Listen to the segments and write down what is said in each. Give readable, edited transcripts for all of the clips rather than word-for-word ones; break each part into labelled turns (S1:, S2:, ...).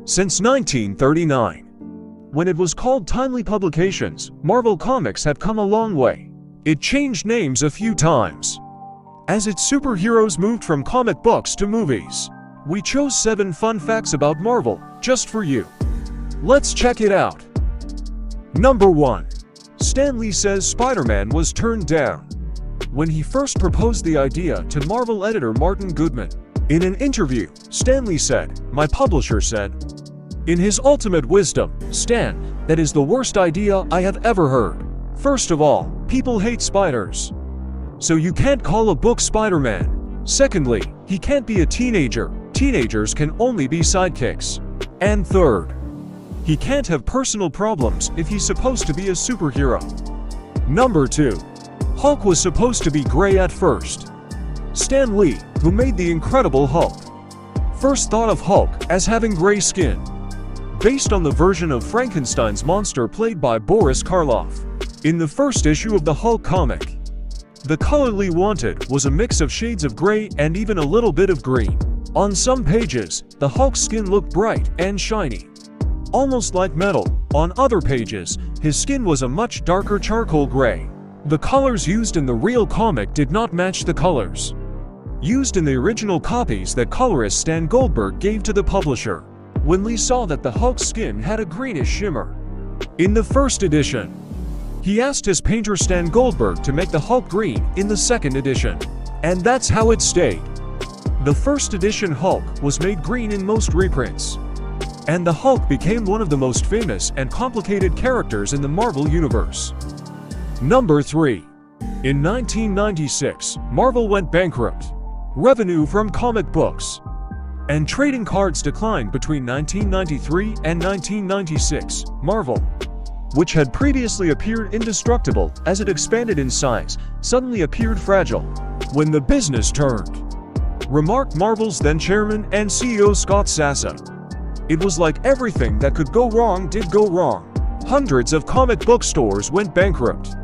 S1: Since 1939, when it was called Timely Publications, Marvel Comics had come a long way. It changed names a few times as its superheroes moved from comic books to movies. We chose 7 fun facts about Marvel just for you. Let's check it out. Number 1. Stan Lee says Spider-Man was turned down when he first proposed the idea to Marvel editor Martin Goodman. In an interview, Stan Lee said, "My publisher said, in his ultimate wisdom, Stan, that is the worst idea I have ever heard. First of all, people hate spiders, so you can't call a book Spider-Man. Secondly, he can't be a teenager. Teenagers can only be sidekicks. And third, he can't have personal problems if he's supposed to be a superhero." Number 2. Hulk was supposed to be gray at first. Stan Lee, who made the Incredible Hulk, first thought of Hulk as having gray skin, based on the version of Frankenstein's monster played by Boris Karloff. In the first issue of the Hulk comic, the color Lee wanted was a mix of shades of gray and even a little bit of green. On some pages, the Hulk's skin looked bright and shiny, almost like metal. On other pages, his skin was a much darker charcoal gray. The colors used in the real comic did not match the colors used in the original copies that colorist Stan Goldberg gave to the publisher. When Lee saw that the Hulk's skin had a greenish shimmer in the first edition, he asked his painter Stan Goldberg to make the Hulk green in the second edition, and that's how it stayed. The first edition Hulk was made green in most reprints, and the Hulk became one of the most famous and complicated characters in the Marvel Universe. Number 3. In 1996, Marvel went bankrupt. Revenue from comic books and trading cards declined between 1993 and 1996. Marvel, which had previously appeared indestructible as it expanded in size, suddenly appeared fragile when the business turned, remarked Marvel's then chairman and CEO Scott Sassa. It was like everything that could go wrong did go wrong. Hundreds of comic book stores went bankrupt.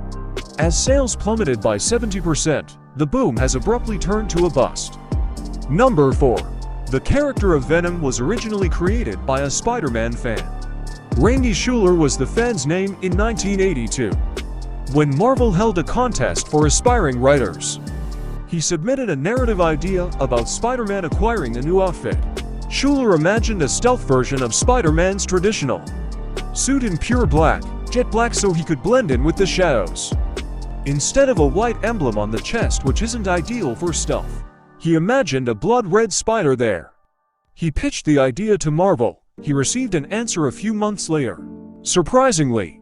S1: As sales plummeted by 70%, the boom has abruptly turned to a bust. Number 4. The character of Venom was originally created by a Spider-Man fan. Randy Schueller was the fan's name in 1982. When Marvel held a contest for aspiring writers, he submitted a narrative idea about Spider-Man acquiring a new outfit. Schueller imagined a stealth version of Spider-Man's traditional suit in pure black, jet black, so he could blend in with the shadows, instead of a white emblem on the chest, which isn't ideal for stealth. He imagined a blood-red spider there. He pitched the idea to Marvel. He received an answer a few months later. Surprisingly,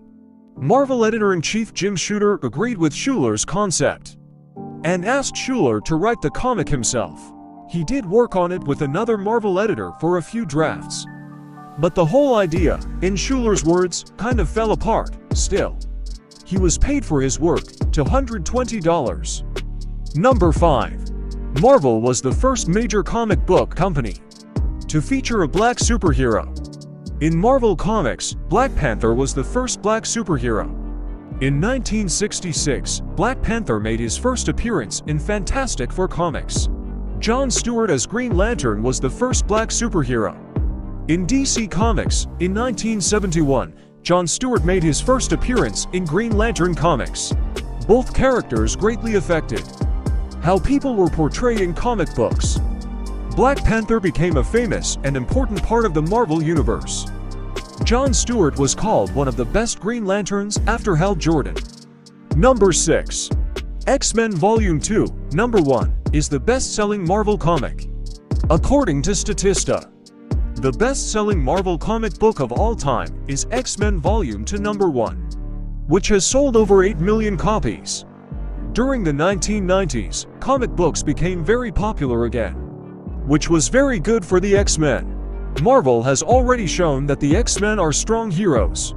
S1: Marvel editor-in-chief Jim Shooter agreed with Schueller's concept and asked Schueller to write the comic himself. He did work on it with another Marvel editor for a few drafts, but the whole idea, in Schueller's words, kind of fell apart. Still, he was paid for his work, $220. Number 5. Marvel was the first major comic book company to feature a black superhero. In Marvel Comics, Black Panther was the first black superhero. In 1966, Black Panther made his first appearance in Fantastic Four comics. John Stewart as Green Lantern was the first black superhero. In DC Comics, in 1971, John Stewart made his first appearance in Green Lantern comics. Both characters greatly affected how people were portrayed in comic books. Black Panther became a famous and important part of the Marvel Universe. John Stewart was called one of the best Green Lanterns after Hal Jordan. Number 6. X-Men Volume 2, Number 1, is the best-selling Marvel comic. According to Statista, the best-selling Marvel comic book of all time is X-Men Volume 2 Number 1, which has sold over 8 million copies. During the 1990s, comic books became very popular again, which was very good for the X-Men. Marvel has already shown that the X-Men are strong heroes,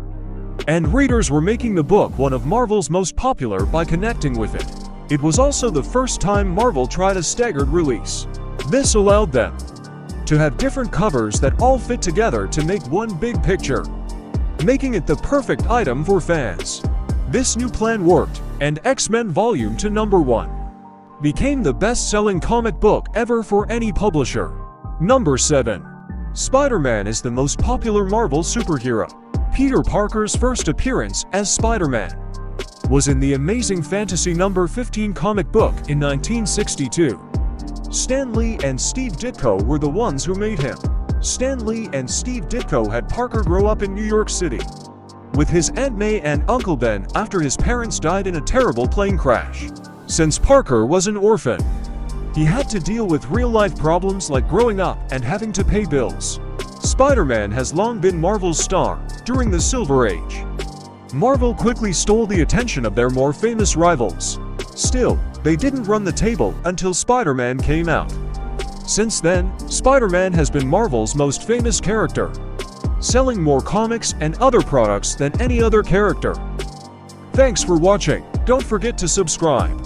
S1: and readers were making the book one of Marvel's most popular by connecting with it. It was also the first time Marvel tried a staggered release. This allowed them to have different covers that all fit together to make one big picture, making it the perfect item for fans. This new plan worked, and X-Men Volume 2 Number 1 became the best-selling comic book ever for any publisher. Number 7. Spider-Man is the most popular Marvel superhero. Peter Parker's first appearance as Spider-Man was in the Amazing Fantasy number 15 comic book in 1962. Stan Lee and Steve Ditko were the ones who made him. Stan Lee and Steve Ditko had Parker grow up in New York City with his Aunt May and Uncle Ben after his parents died in a terrible plane crash. Since Parker was an orphan, he had to deal with real-life problems like growing up and having to pay bills. Spider-Man has long been Marvel's star during the Silver Age. Marvel quickly stole the attention of their more famous rivals. Still, they didn't run the table until Spider-Man came out. Since then, Spider-Man has been Marvel's most famous character, selling more comics and other products than any other character. Thanks for watching. Don't forget to subscribe.